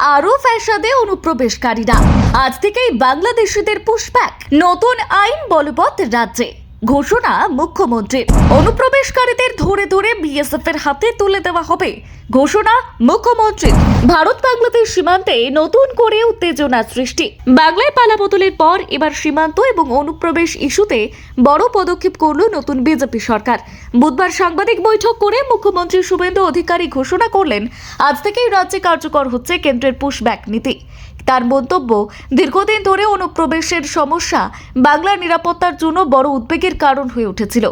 আরো ফ্যাসাদে অনুপ্রবেশকারীরা। আজ থেকেই বাংলাদেশিদের পুশব্যাক, নতুন আইন বলবৎ রাজ্যে। ঘোষণা মুখ্যমন্ত্রীর। অনুপ্রবেশকারীদের ধরে ধরে বিএসএফ এর হাতে তুলে দেওয়া হবে, ঘোষণা মুখ্যমন্ত্রীর। ভারত বাংলাদেশ সীমান্তে নতুন করে উত্তেজনা সৃষ্টি। বাংলায় পালাবদলের পর এবার সীমান্ত এবং অনুপ্রবেশ ইস্যুতে বড় পদক্ষেপ করল নতুন বিজেপি সরকার। বুধবার সাংবাদিক বৈঠক করে মুখ্যমন্ত্রী শুভেন্দু অধিকারী ঘোষণা করলেন, আজ থেকেই রাজ্যে কার্যকর হচ্ছে কেন্দ্রের পুশব্যাক নীতি। তার মন্তব্য, দীর্ঘদিন ধরে অনুপ্রবেশের সমস্যা বাংলার নিরাপত্তার জন্য বড় উদ্বেগের কারণ হয়ে উঠেছিল।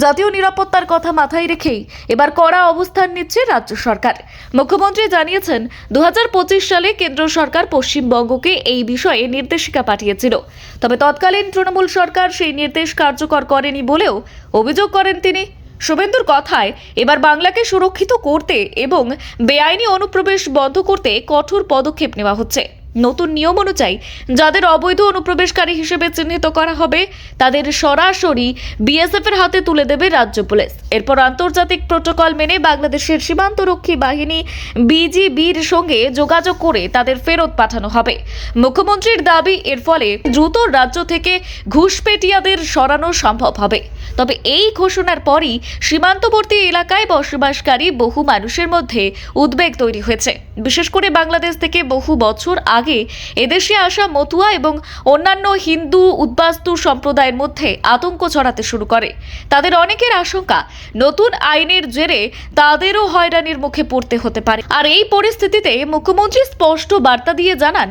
জাতীয় নিরাপত্তার কথা মাথায় রেখেই এবার কড়া অবস্থান নিচ্ছে রাজ্য সরকার। মুখ্যমন্ত্রী জানিয়েছেন, 2025 সালে কেন্দ্র সরকার পশ্চিমবঙ্গকে এই বিষয়ে নির্দেশিকা পাঠিয়েছিল, তবে তৎকালীন তৃণমূল সরকার সেই নির্দেশ কার্যকর করেনি বলেও অভিযোগ করেন তিনি। শুভেন্দুর কথায়, এবার বাংলাকে সুরক্ষিত করতে এবং বেআইনি অনুপ্রবেশ বন্ধ করতে কঠোর পদক্ষেপ নেওয়া হচ্ছে। নতুন নিয়ম অনুযায়ী যাদের অবৈধ অনুপ্রবেশকারী হিসেবে চিহ্নিত করা হবে তাদের সরাসরি বিএসএফ এর হাতে তুলে দেবে রাজ্য পুলিশ। এরপর আন্তর্জাতিক প্রোটোকল মেনে বাংলাদেশের সীমান্তরক্ষী বাহিনী বিজিবির সঙ্গে যোগাযোগ করে তাদের ফেরত পাঠানো হবে। মুখ্যমন্ত্রীর দাবি, এর ফলে দ্রুত রাজ্য থেকে ঘুষপেটিয়াদের সরানো সম্ভব হবে। তবে এই ঘোষণার পরই সীমান্তবর্তী এলাকায় বসবাসকারী বহু মানুষের মধ্যে উদ্বেগ তৈরি হয়েছে। বিশেষ করে বাংলাদেশ থেকে বহু বছর আগে এদেশে আসা মতুয়া এবং অন্যান্য হিন্দু উদ্বাস্তু সম্প্রদায়ের মধ্যে আতঙ্ক ছড়াতে শুরু করে। তাদের অনেকের আশঙ্কা, নতুন আইনের জেরে তাদেরও হয়রানির মুখে পড়তে হতে পারে। আর এই পরিস্থিতিতে মুখ্যমন্ত্রী স্পষ্ট বার্তা দিয়ে জানান,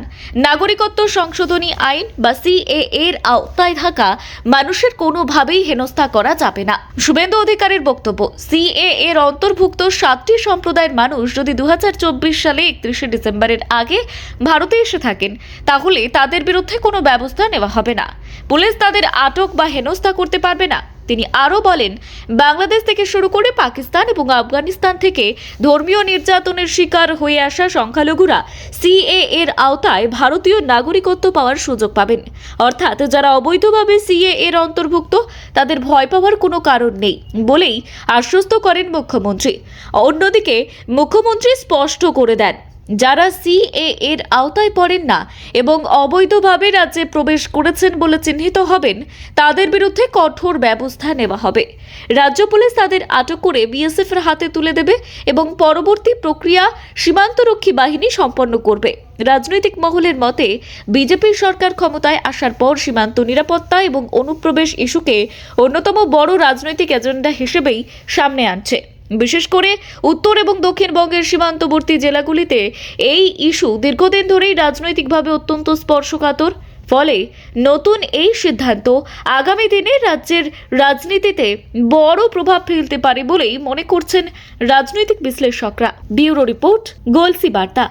নাগরিকত্ব সংশোধনী আইন বা সিএএ এর আওতায় থাকা মানুষের কোনোভাবেই হেনস্থা করা যাবে না। শুভেন্দু অধিকারীর বক্তব্য, সিএএ এর অন্তর্ভুক্ত 7টি সম্প্রদায়ের মানুষ যদি 2024 সালে 31শে ডিসেম্বরের আগে ভারতে এসে থাকেন, তাহলে তাদের বিরুদ্ধে কোনো ব্যবস্থা নেওয়া হবে না। পুলিশ তাদের আটক বা হেনস্থা করতে পারবে না। তিনি আরও বলেন, বাংলাদেশ থেকে শুরু করে পাকিস্তান এবং আফগানিস্তান থেকে ধর্মীয় নির্যাতনের শিকার হয়ে আসা সংখ্যালঘুরা সিএএ এর আওতায় ভারতীয় নাগরিকত্ব পাওয়ার সুযোগ পাবেন। অর্থাৎ যারা অবৈধভাবে সিএএ এর অন্তর্ভুক্ত তাদের ভয় পাওয়ার কোনো কারণ নেই বলেই আশ্বস্ত করেন মুখ্যমন্ত্রী। অন্যদিকে মুখ্যমন্ত্রী স্পষ্ট করে দেন, যারা সিএএ এর আওতায় পড়েন না এবং অবৈধভাবে রাজ্যে প্রবেশ করেছেন বলে চিহ্নিত হবেন, তাদের বিরুদ্ধে কঠোর ব্যবস্থা নেওয়া হবে। রাজ্য পুলিশ তাদের আটক করে বিএসএফ এর হাতে তুলে দেবে এবং পরবর্তী প্রক্রিয়া সীমান্তরক্ষী বাহিনী সম্পন্ন করবে। রাজনৈতিক মহলের মতে, বিজেপি সরকার ক্ষমতায় আসার পর সীমান্ত নিরাপত্তা এবং অনুপ্রবেশ ইস্যুকে অন্যতম বড় রাজনৈতিক এজেন্ডা হিসেবেই সামনে আনছে। বিশেষ করে উত্তর এবং দক্ষিণবঙ্গের সীমান্তবর্তী জেলাগুলিতে এই ইস্যু দীর্ঘদিন ধরেই রাজনৈতিকভাবে অত্যন্ত স্পর্শকাতর। ফলে নতুন এই সিদ্ধান্ত আগামী দিনে রাজ্যের রাজনীতিতে বড় প্রভাব ফেলতে পারে বলেই মনে করছেন রাজনৈতিক বিশ্লেষকরা। ব্যুরো রিপোর্ট, গলসি বার্তা।